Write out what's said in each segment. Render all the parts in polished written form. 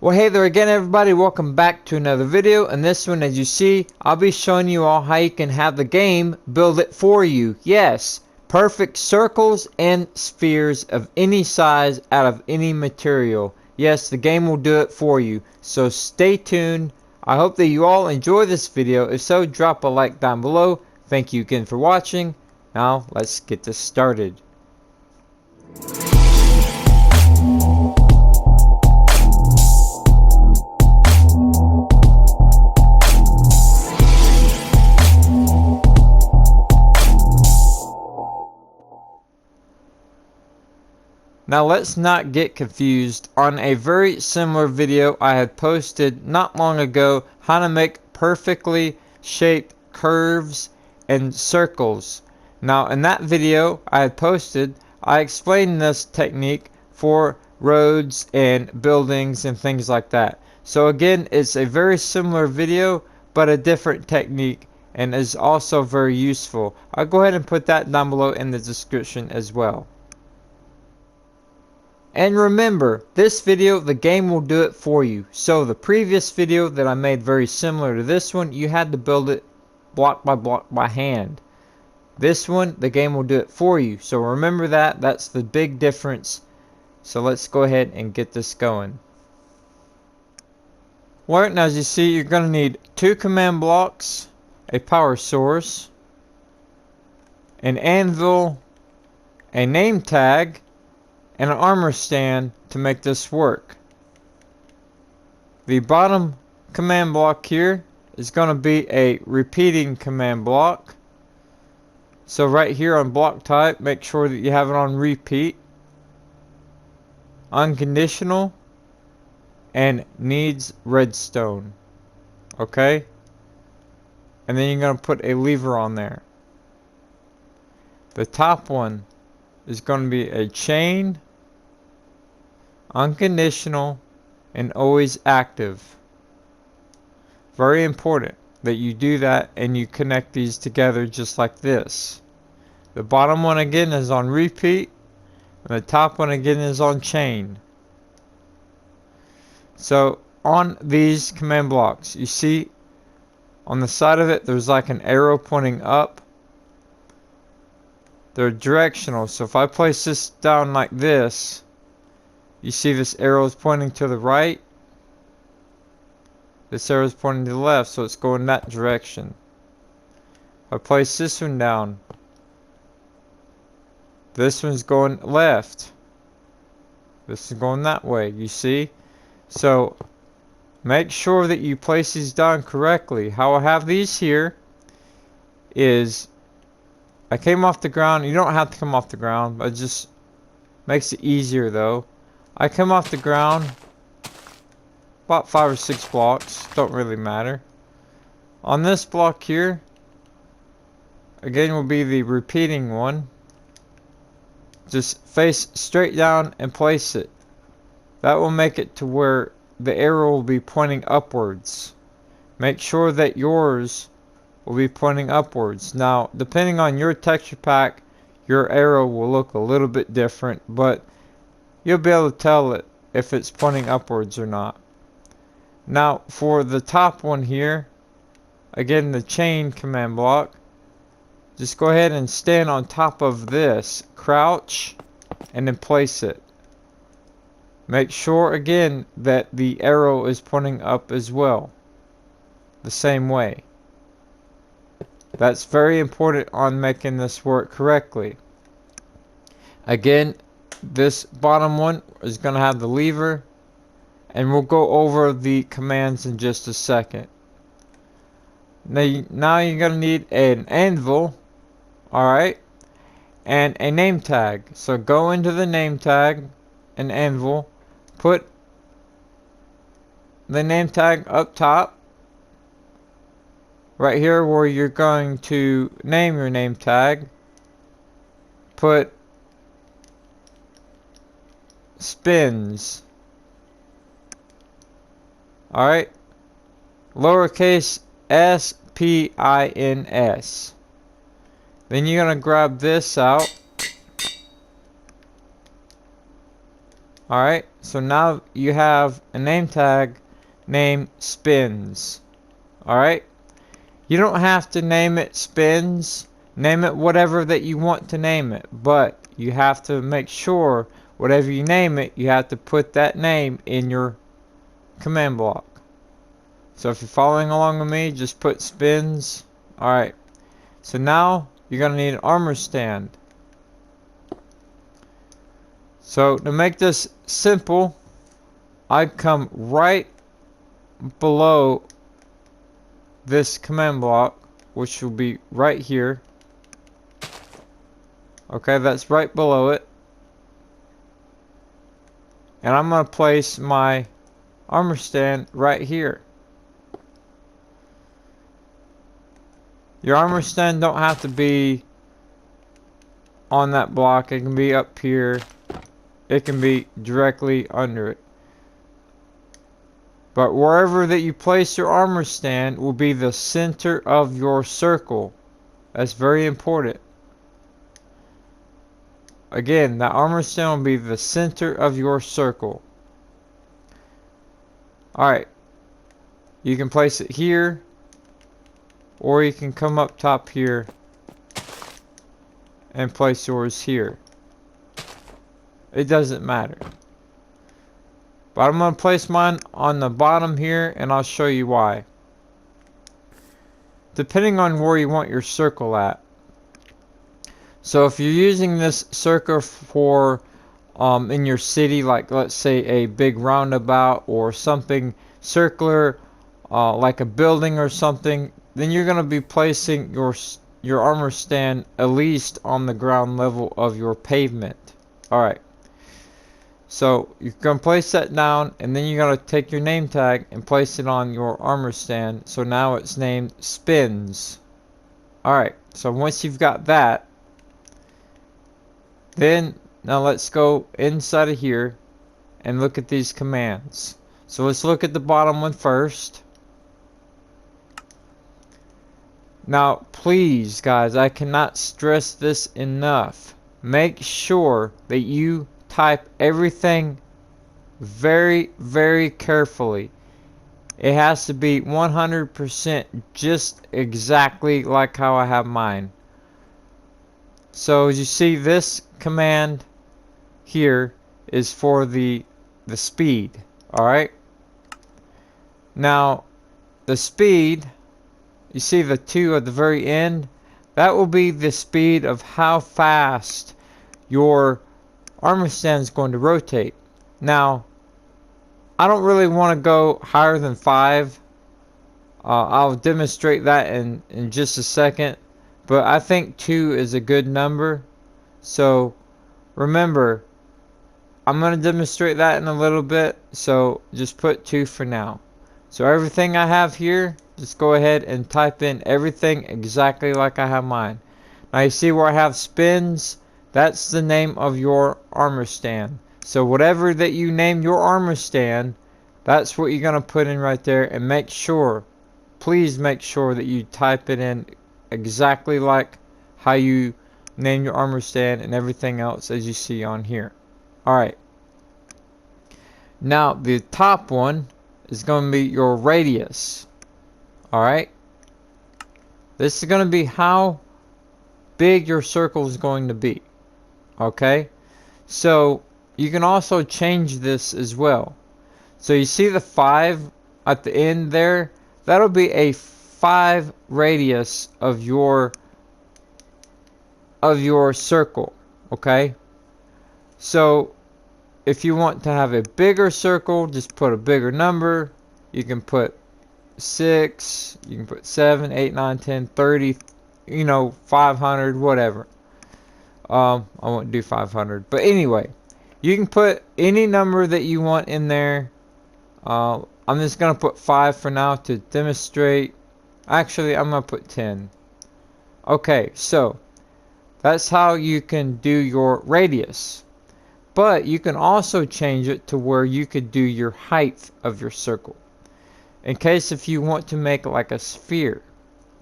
Well, hey there again, everybody. Welcome back to another video. In this one, as you see, I'll be showing you all how you can have the game build it for you. Yes, perfect circles and spheres of any size out of any material. Yes, the game will do it for you. So stay tuned. I hope that you all enjoy this video. If so, drop a like down below. Thank you again for watching. Now, let's get this started. Now let's not get confused. On a very similar video I had posted not long ago how to make perfectly shaped curves and circles. Now in that video I had posted, I explained this technique for roads and buildings and things like that. So again, it's a very similar video but a different technique and is also very useful. I'll go ahead and put that down below in the description as well. And remember, this video, the game will do it for you. So the previous video that I made very similar to this one, you had to build it block by hand. This one, the game will do it for you. So remember that, that's the big difference. So let's go ahead and get this going. Alright, now as you see, you're going to need 2 command blocks, a power source, an anvil, a name tag, and an armor stand to make this work. The bottom command block here is going to be a repeating command block. So right here on block type, make sure that you have it on repeat, unconditional, and needs redstone. Okay? And then you're going to put a lever on there. The top one is going to be a chain, unconditional, and always active. Very important that you do that and you connect these together just like this. The bottom one again is on repeat, and the top one again is on chain. So on these command blocks, you see on the side of it there's like an arrow pointing up. They're directional, so if I place this down like this, you see this arrow is pointing to the right, this arrow is pointing to the left, so it's going that direction. If I place this one down, this one's going left, this is going that way, you see? So make sure that you place these down correctly. How I have these here is I came off the ground. You don't have to come off the ground, but it just makes it easier though. I come off the ground about 5 or 6 blocks, don't really matter. On this block here, again will be the repeating one. Just face straight down and place it. That will make it to where the arrow will be pointing upwards. Make sure that yours will be pointing upwards. Now, depending on your texture pack, your arrow will look a little bit different, but you'll be able to tell it if it's pointing upwards or not. Now, for the top one here, again the chain command block, just go ahead and stand on top of this, crouch, and then place it. Make sure again that the arrow is pointing up as well, the same way. That's very important on making this work correctly. Again, this bottom one is going to have the lever, and we'll go over the commands in just a second. Now you're going to need an anvil, alright, and a name tag. So go into the name tag and anvil, put the name tag up top, right here where you're going to name your name tag. Put spins. Alright. Lowercase spins. Then you're going to grab this out. Alright, so now you have a name tag named Spins. Alright, you don't have to name it Spins. Name it whatever that you want to name it, but you have to make sure whatever you name it, you have to put that name in your command block. So if you're following along with me, just put Spins. Alright, so now you're going to need an armor stand. So to make this simple, I'd come right below this command block, which will be right here. Okay, that's right below it. And I'm going to place my armor stand right here. Your armor stand don't have to be on that block. It can be up here. It can be directly under it. But wherever that you place your armor stand will be the center of your circle. That's very important. Again, that armor stand will be the center of your circle. Alright. You can place it here, or you can come up top here and place yours here. It doesn't matter. But I'm going to place mine on the bottom here, and I'll show you why. Depending on where you want your circle at. So if you're using this circle for in your city, like let's say a big roundabout or something circular, like a building or something, then you're going to be placing your armor stand at least on the ground level of your pavement. Alright. So you're going to place that down, and then you're going to take your name tag and place it on your armor stand. So now it's named Spins. Alright, so once you've got that, then now let's go inside of here and look at these commands. So let's look at the bottom one first. Now please guys, I cannot stress this enough. Make sure that you type everything very, very carefully. It has to be 100% just exactly like how I have mine. So as you see, this command here is for the speed. Alright. Now the speed, you see the 2 at the very end, that will be the speed of how fast your armor stand is going to rotate. Now I don't really want to go higher than 5. I'll demonstrate that in just a second, but I think 2 is a good number. So remember, I'm going to demonstrate that in a little bit, so just put 2 for now. So everything I have here, just go ahead and type in everything exactly like I have mine. Now you see where I have Spins? That's the name of your armor stand. So whatever that you name your armor stand, that's what you're going to put in right there. And make sure, please make sure that you type it in exactly like how you name your armor stand and everything else as you see on here. Alright. Now the top one is going to be your radius. Alright. This is going to be how big your circle is going to be. Okay. So you can also change this as well. So you see the 5 at the end there? That'll be a 5 radius of your circle. Okay. So if you want to have a bigger circle, just put a bigger number. You can put 6, you can put 7, 8, 9, 10, 30, 500, whatever. I won't do 500, but anyway, you can put any number that you want in there. I'm just gonna put 5 for now to demonstrate. Actually, I'm gonna put 10. Okay, so that's how you can do your radius. But you can also change it to where you could do your height of your circle, in case if you want to make it like a sphere.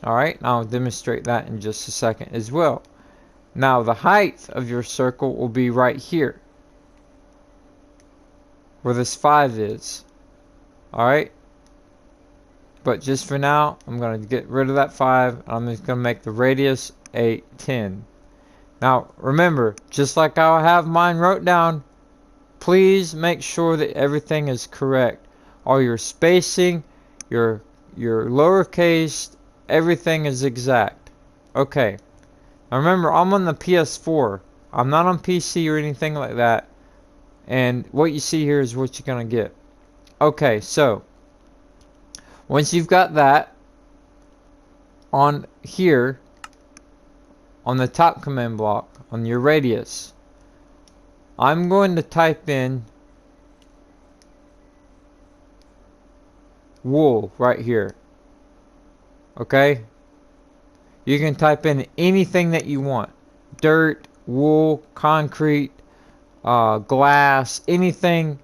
Alright, I'll demonstrate that in just a second as well. Now the height of your circle will be right here. where this 5 is. Alright? But just for now, I'm going to get rid of that 5. I'm just going to make the radius a 10. Now, remember, just like I have mine wrote down, please make sure that everything is correct. All your spacing, your lowercase, everything is exact. Okay. Now remember, I'm on the PS4. I'm not on PC or anything like that. And what you see here is what you're going to get. Okay, so once you've got that on here, on the top command block, on your radius, I'm going to type in wool right here. Okay? You can type in anything that you want. Dirt, wool, concrete, glass, anything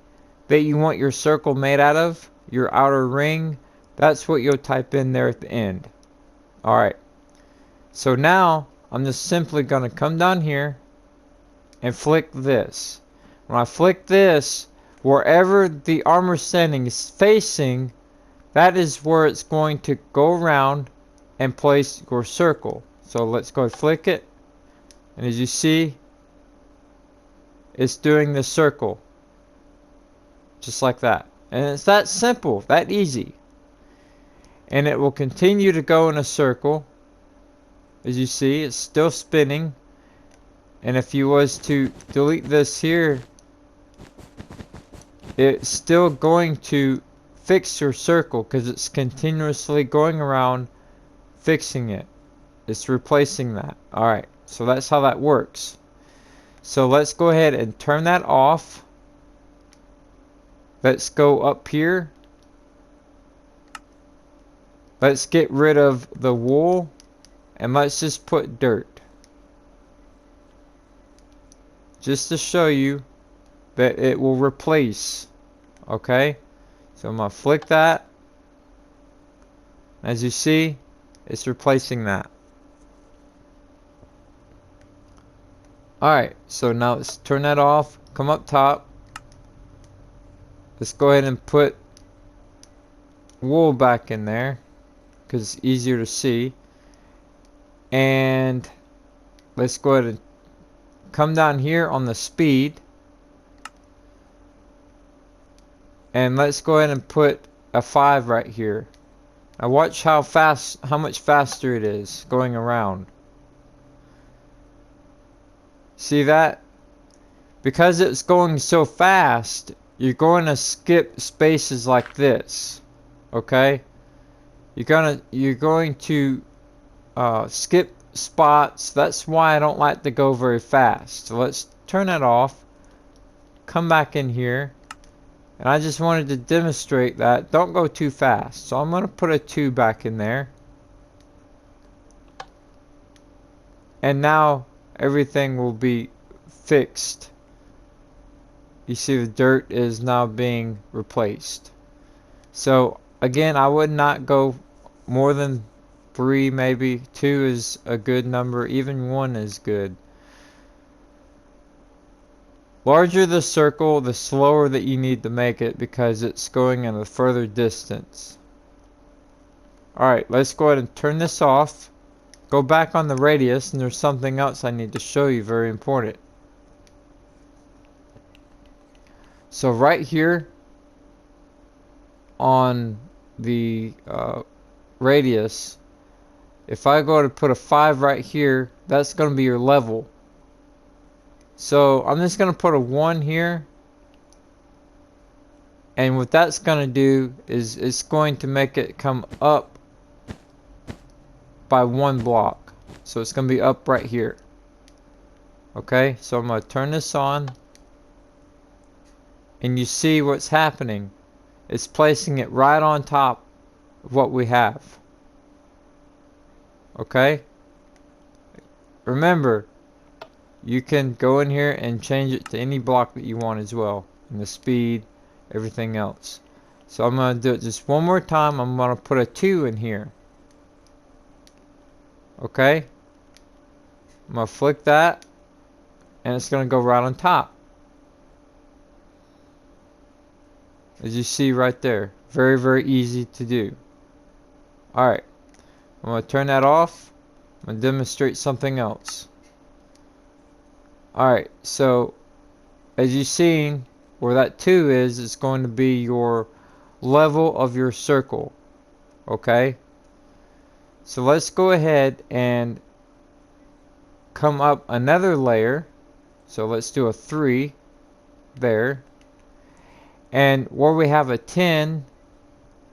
that you want your circle made out of, your outer ring, that's what you'll type in there at the end. Alright. So now, I'm just simply going to come down here and flick this. When I flick this, wherever the armor standing is facing, that is where it's going to go around and place your circle. So let's go and flick it. And as you see, it's doing the circle. Just like that. And it's that simple, that easy. And it will continue to go in a circle. As you see, it's still spinning. And if you was to delete this here, it's still going to fix your circle because it's continuously going around fixing it. It's replacing that. Alright, so that's how that works. So let's go ahead and turn that off. Let's go up here. Let's get rid of the wool and let's just put dirt. Just to show you that it will replace. Okay? So I'm going to flick that. As you see, it's replacing that. Alright, so now let's turn that off. Come up top. Let's go ahead and put wool back in there because it's easier to see. And let's go ahead and come down here on the speed. And let's go ahead and put a 5 right here. Now watch how much faster it is going around. See that? Because it's going so fast, you're going to skip spaces like this. Okay? You're going to skip spots. That's why I don't like to go very fast. So let's turn that off. Come back in here. And I just wanted to demonstrate that. Don't go too fast. So I'm going to put a 2 back in there. And now everything will be fixed. You see the dirt is now being replaced. So again, I would not go more than 3, maybe 2 is a good number. Even 1 is good. Larger the circle, the slower that you need to make it because it's going in a further distance. Alright, let's go ahead and turn this off. Go back on the radius, and there's something else I need to show you, very important. So right here on the radius, if I go to put a 5 right here, that's going to be your level. So I'm just going to put a 1 here. And what that's going to do is it's going to make it come up by 1 block. So it's going to be up right here. Okay, so I'm going to turn this on. And you see what's happening. It's placing it right on top of what we have. Okay? Remember, you can go in here and change it to any block that you want as well. And the speed, everything else. So I'm going to do it just one more time. I'm going to put a 2 in here. Okay? I'm going to flick that. And it's going to go right on top. as you see right there. Very, very easy to do. Alright, I'm going to turn that off. I'm going to demonstrate something else. Alright, so as you've seen, where that 2 is, it's going to be your level of your circle. Okay? So let's go ahead and come up another layer. So let's do a 3 there. And where we have a 10,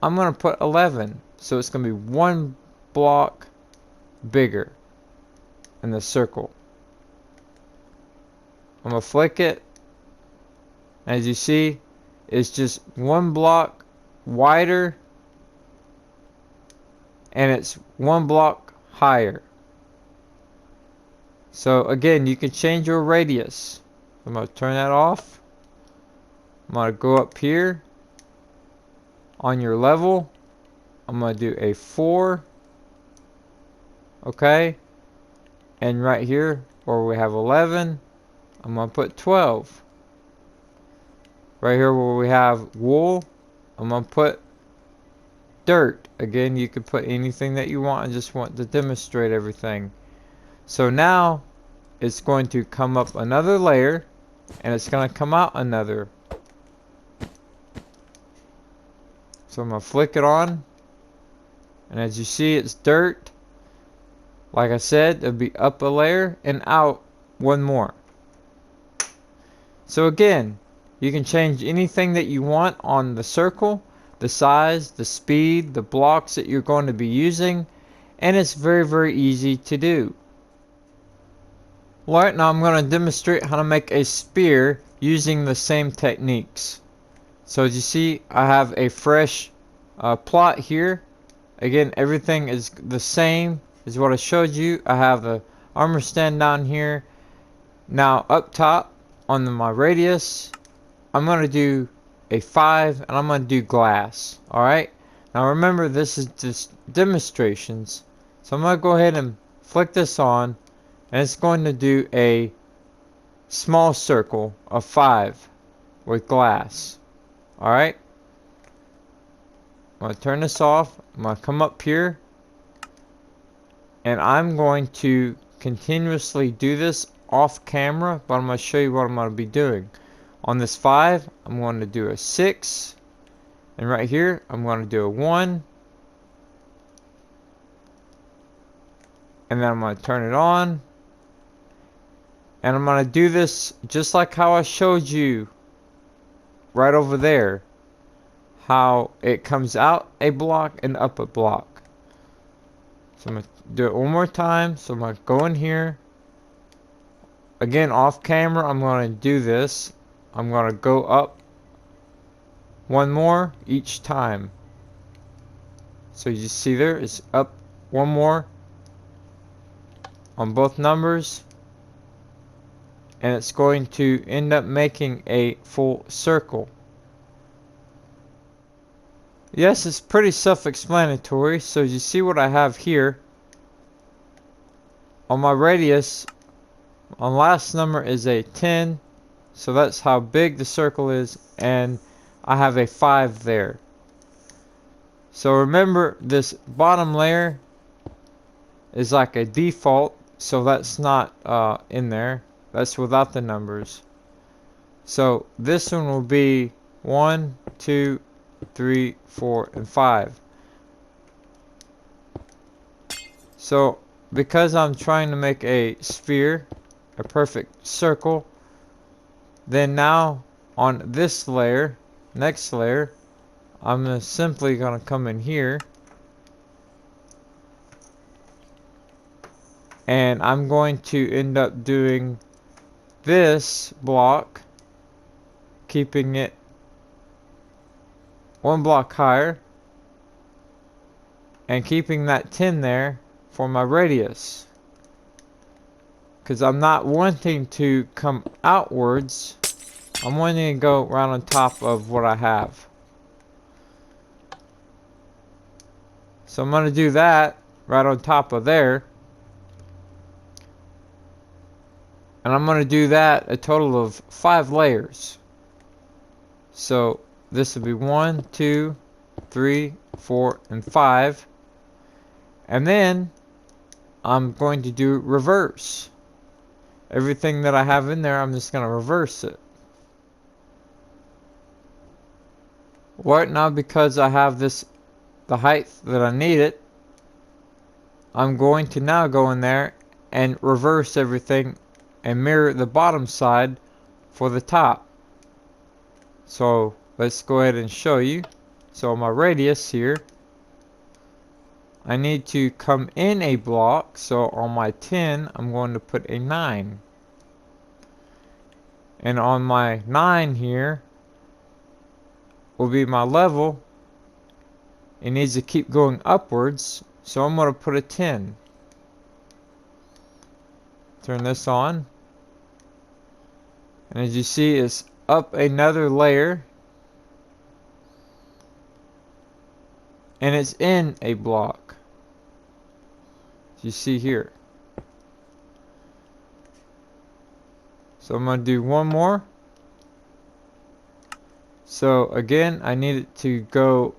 I'm going to put 11. So it's going to be 1 block bigger in the circle. I'm going to flick it. As you see, it's just 1 block wider, and it's 1 block higher. So again, you can change your radius. I'm going to turn that off. I'm going to go up here on your level. I'm going to do a 4. Okay. And right here where we have 11, I'm going to put 12. Right here where we have wool, I'm going to put dirt. Again, you can put anything that you want. I just want to demonstrate everything. So now it's going to come up another layer, and it's going to come out another. So I'm going to flick it on, and as you see, it's dirt. Like I said, it'll be up a layer and out 1 more. So again, you can change anything that you want on the circle, the size, the speed, the blocks that you're going to be using, and it's very, very easy to do. Alright, now I'm going to demonstrate how to make a spear using the same techniques. So as you see, I have a fresh plot here. Again, everything is the same as what I showed you. I have the armor stand down here. Now up top on my radius, I'm going to do a 5, and I'm going to do glass. Alright, now remember, this is just demonstrations, so I'm going to go ahead and flick this on, and it's going to do a small circle of 5 with glass. Alright, I'm going to turn this off. I'm going to come up here, and I'm going to continuously do this off camera, but I'm going to show you what I'm going to be doing. On this 5, I'm going to do a 6, and right here I'm going to do a 1, and then I'm going to turn it on, and I'm going to do this just like how I showed you right over there, how it comes out a block and up a block. So I'm going to do it one more time. So I'm going to go in here again off camera. I'm going to do this. I'm going to go up 1 more each time. So you see there, it's up 1 more on both numbers, and it's going to end up making a full circle. Yes, it's pretty self-explanatory. So you see what I have here on my radius. On last number is a 10. So that's how big the circle is, and I have a 5 there. So remember, this bottom layer is like a default, so that's not in there. That's without the numbers. So this one will be 1, 2, 3, 4, and 5. So because I'm trying to make a sphere, a perfect circle, then now on this layer, next layer, I'm simply going to come in here, and I'm going to end up doing this block, keeping it 1 block higher, and keeping that 10 there for my radius, because I'm not wanting to come outwards. I'm wanting to go right on top of what I have. So I'm going to do that right on top of there. And I'm going to do that a total of 5 layers. So this will be 1, 2, 3, 4, and 5. And then I'm going to do reverse. Everything that I have in there, I'm just going to reverse it. Right now, because I have this, the height that I need it, I'm going to now go in there and reverse everything and mirror the bottom side for the top. So let's go ahead and show you. So my radius here, I need to come in a block. So on my 10, I'm going to put a 9. And on my 9 here will be my level. It needs to keep going upwards, so I'm going to put a 10. Turn this on. And as you see, it's up another layer. And it's in a block. As you see here. So I'm going to do one more. So again, I need it to go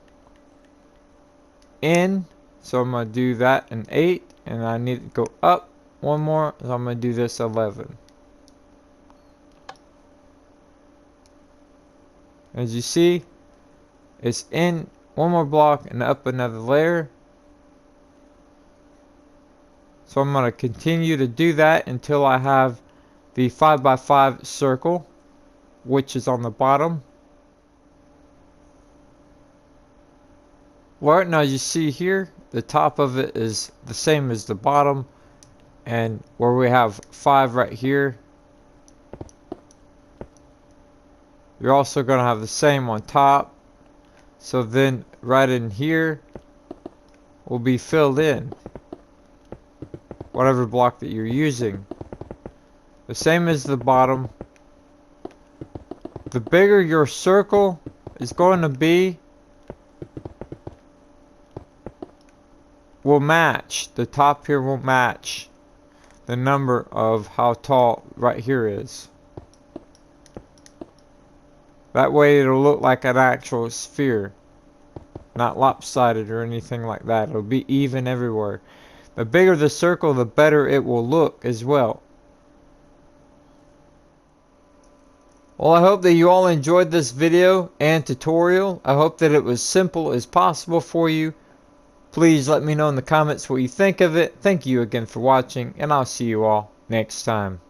in. So I'm going to do that an 8. And I need to go up one more. So I'm going to do this 11. As you see, it's in one more block and up another layer. So I'm going to continue to do that until I have the 5x5 circle, which is on the bottom. Right now, you see here, the top of it is the same as the bottom, and where we have 5 right here, you're also going to have the same on top. So then right in here will be filled in, whatever block that you're using. The same as the bottom. The bigger your circle is going to be, will match. The top here will match the number of how tall right here is. That way it'll look like an actual sphere, not lopsided or anything like that. It'll be even everywhere. The bigger the circle, the better it will look as well. Well, I hope that you all enjoyed this video and tutorial. I hope that it was simple as possible for you. Please let me know in the comments what you think of it. Thank you again for watching, and I'll see you all next time.